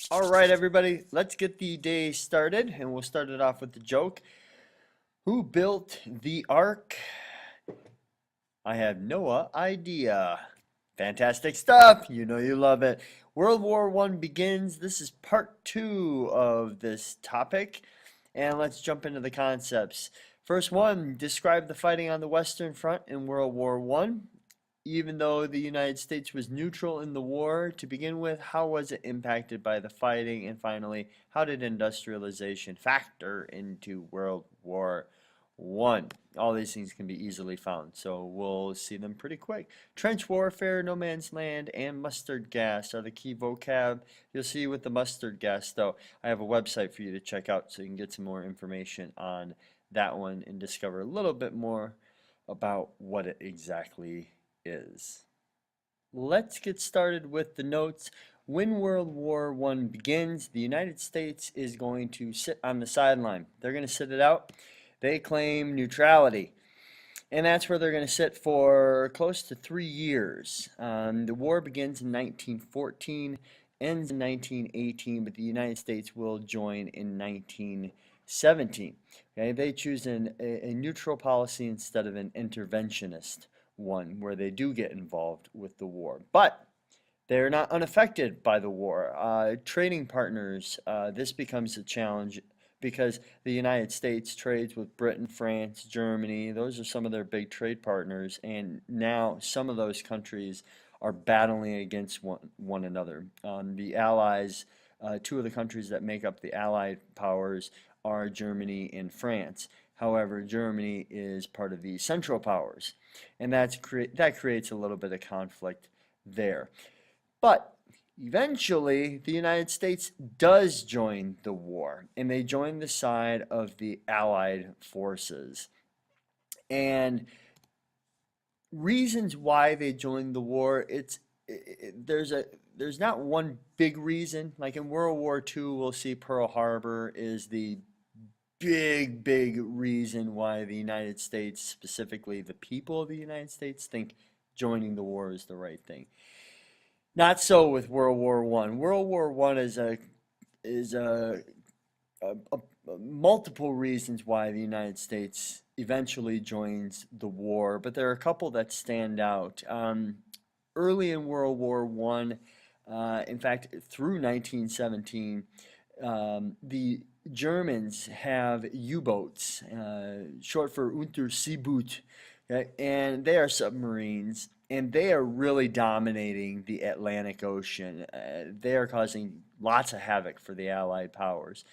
All right, everybody, let's get the day started, and we'll start it off with the joke. Who built the ark? I have no idea. Fantastic stuff. You know you love it. World War One begins. This is part two of this topic. And let's jump into the concepts. First one, describe the fighting on the Western Front in World War One. Even though the United States was neutral in the war to begin with, how was it impacted by the fighting? And finally, how did industrialization factor into World War One? All these things can be easily found, so we'll see them pretty quick. Trench warfare, no man's land, and mustard gas are the key vocab. You'll see with the mustard gas, though, I have a website for you to check out so you can get some more information on that one and discover a little bit more about what it exactly is. Let's get started with the notes. When World War One begins, the United States is going to sit on the sideline. They're going to sit it out. They claim neutrality. And that's where they're going to sit for close to 3 years. The war begins in 1914, ends in 1918, but the United States will join in 1917. Okay, they choose a neutral policy instead of an interventionist one, where they do get involved with the war. But they're not unaffected by the war. Trading partners, this becomes a challenge because the United States trades with Britain, France, Germany. Those are some of their big trade partners, and now some of those countries are battling against one another. The Allies, two of the countries that make up the Allied powers are Germany and France. However, Germany is part of the Central Powers, and that creates a little bit of conflict there. But eventually, the United States does join the war, and they join the side of the Allied forces. And reasons why they joined the war, there's not one big reason. Like in World War II, we'll see Pearl Harbor is the big reason why the United States, specifically the people of the United States, think joining the war is the right thing. Not so with World War One. World War One is a multiple reasons why the United States eventually joins the war, but there are a couple that stand out. Early in World War One, in fact, through 1917, the Germans have U-boats, short for Unterseeboot, okay? And they are submarines, and they are really dominating the Atlantic Ocean. They are causing lots of havoc for the Allied powers.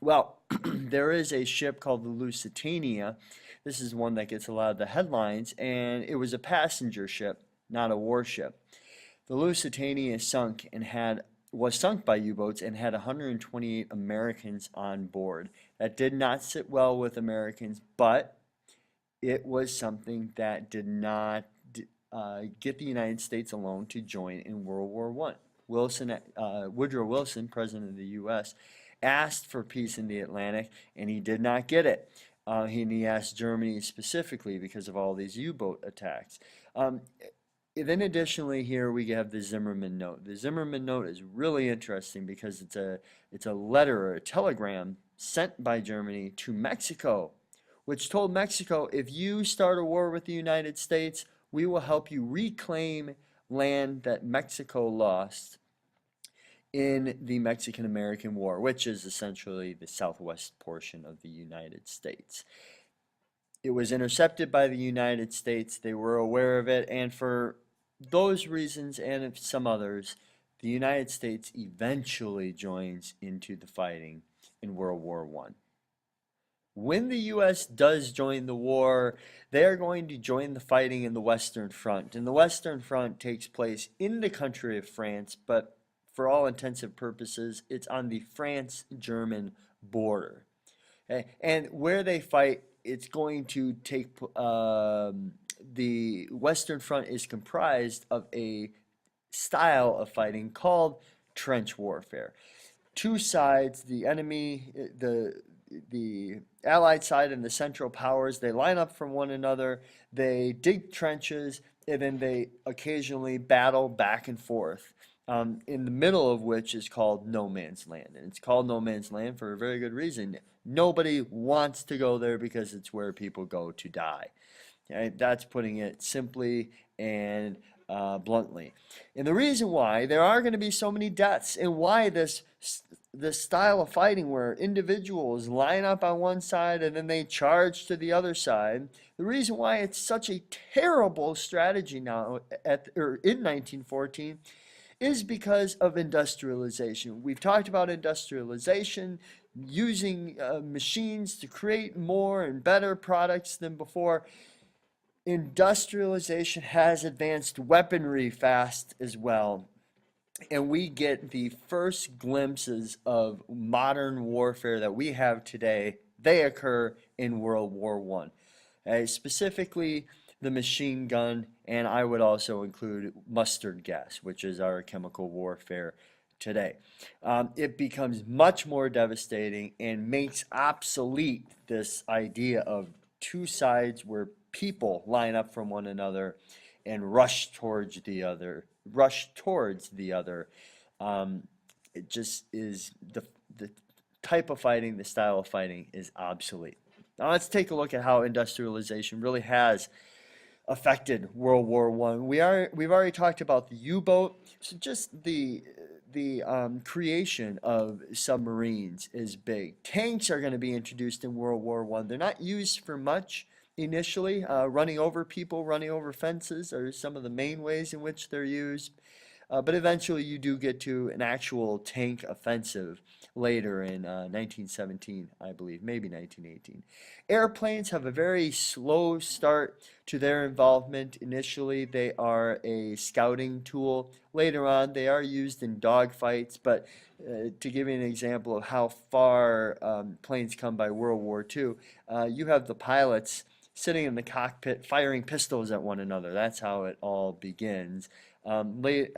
Well, there is a ship called the Lusitania. This is one that gets a lot of the headlines, and it was a passenger ship, not a warship. The Lusitania was sunk by U-boats and had 128 Americans on board. That did not sit well with Americans, but it was something that did not get the United States alone to join in World War One. Woodrow Wilson, president of the U.S., asked for peace in the Atlantic, and he did not get it. He asked Germany specifically because of all these U-boat attacks. Then additionally here we have the Zimmerman Note. The Zimmerman Note is really interesting because it's a letter or a telegram sent by Germany to Mexico, which told Mexico, if you start a war with the United States, we will help you reclaim land that Mexico lost in the Mexican-American War, which is essentially the southwest portion of the United States. It was intercepted by the United States. They were aware of it, and for those reasons and some others, the United States eventually joins into the fighting in World War One. When the U.S. does join the war, they are going to join the fighting in the Western Front. And the Western Front takes place in the country of France, but for all intensive purposes, it's on the France-German border. Okay? And where they fight, it's going to take, the Western Front is comprised of a style of fighting called trench warfare. Two sides, the enemy, the Allied side and the Central Powers, they line up from one another, they dig trenches, and then they occasionally battle back and forth. in the middle of which is called no man's land. And it's called no man's land for a very good reason. Nobody wants to go there because it's where people go to die. Okay? That's putting it simply and bluntly. And the reason why there are going to be so many deaths and why this style of fighting where individuals line up on one side and then they charge to the other side, the reason why it's such a terrible strategy now in 1914 is because of industrialization. We've talked about industrialization, using machines to create more and better products than before. Industrialization has advanced weaponry fast as well. And we get the first glimpses of modern warfare that we have today. They occur in World War I. Specifically, the machine gun, and I would also include mustard gas, which is our chemical warfare today. It becomes much more devastating and makes obsolete this idea of two sides where people line up from one another and rush towards the other. It just is the type of fighting, the style of fighting is obsolete. Now let's take a look at how industrialization really has affected World War I. We've already talked about the U-boat, so just the creation of submarines is big. Tanks are going to be introduced in World War I. They're not used for much initially. Running over people, running over fences are some of the main ways in which they're used. But eventually you do get to an actual tank offensive later in 1917, I believe, maybe 1918. Airplanes have a very slow start to their involvement. Initially, they are a scouting tool. Later on, they are used in dogfights, but to give you an example of how far planes come by World War II, you have the pilots sitting in the cockpit firing pistols at one another. That's how it all begins. There's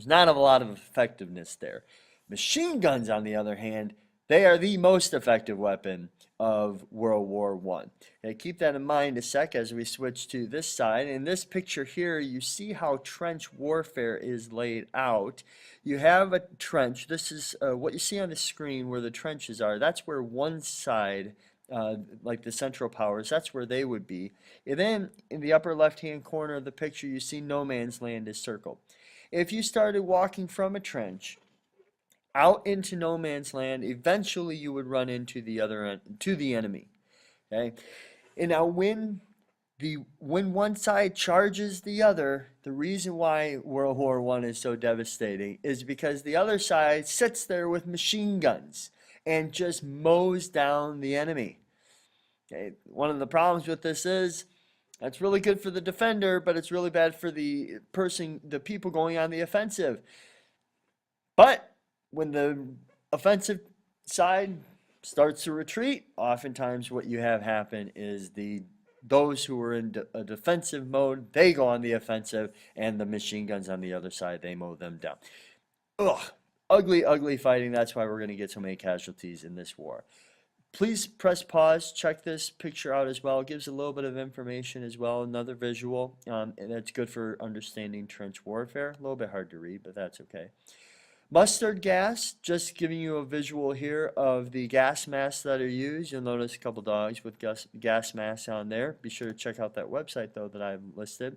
not a lot of effectiveness there. Machine guns, on the other hand, they are the most effective weapon of World War I. Okay, keep that in mind a sec as we switch to this side. In this picture here, you see how trench warfare is laid out. You have a trench. This is what you see on the screen where the trenches are. That's where one side, like the Central Powers, that's where they would be. And then in the upper left-hand corner of the picture, you see no man's land is circled. If you started walking from a trench out into no man's land, eventually you would run into the other end, to the enemy. Okay, and now when one side charges the other, the reason why World War I is so devastating is because the other side sits there with machine guns and just mows down the enemy. Okay, one of the problems with this is that's really good for the defender, but it's really bad for the people going on the offensive. But when the offensive side starts to retreat, oftentimes what you have happen is those who are in a defensive mode, they go on the offensive, and the machine guns on the other side, they mow them down. Ugh, ugly, ugly fighting. That's why we're going to get so many casualties in this war. Please press pause, check this picture out as well. It gives a little bit of information as well, another visual, and that's good for understanding trench warfare. A little bit hard to read, but that's okay. Mustard gas, just giving you a visual here of the gas masks that are used. You'll notice a couple dogs with gas masks on there. Be sure to check out that website, though, that I've listed.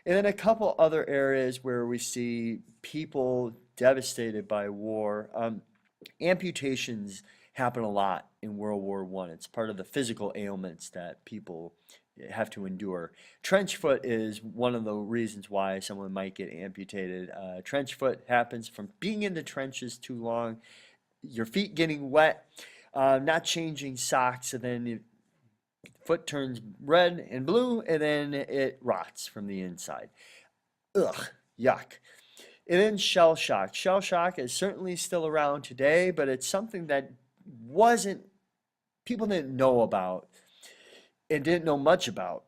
And then a couple other areas where we see people devastated by war. Amputations happen a lot in World War I. It's part of the physical ailments that people have to endure. Trench foot is one of the reasons why someone might get amputated. Trench foot happens from being in the trenches too long, your feet getting wet, not changing socks, and then your foot turns red and blue, and then it rots from the inside. Ugh, yuck. And then shell shock. Shell shock is certainly still around today, but it's something that people didn't know about and didn't know much about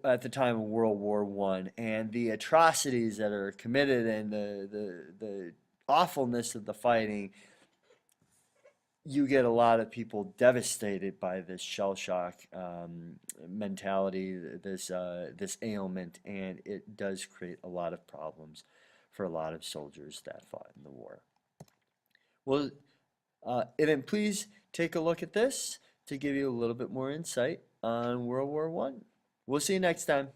at the time of World War I, and the atrocities that are committed and the awfulness of the fighting you get a lot of people devastated by this shell shock mentality, this ailment, and it does create a lot of problems for a lot of soldiers that fought in the war. Well, and then please take a look at this to give you a little bit more insight on World War I. We'll see you next time.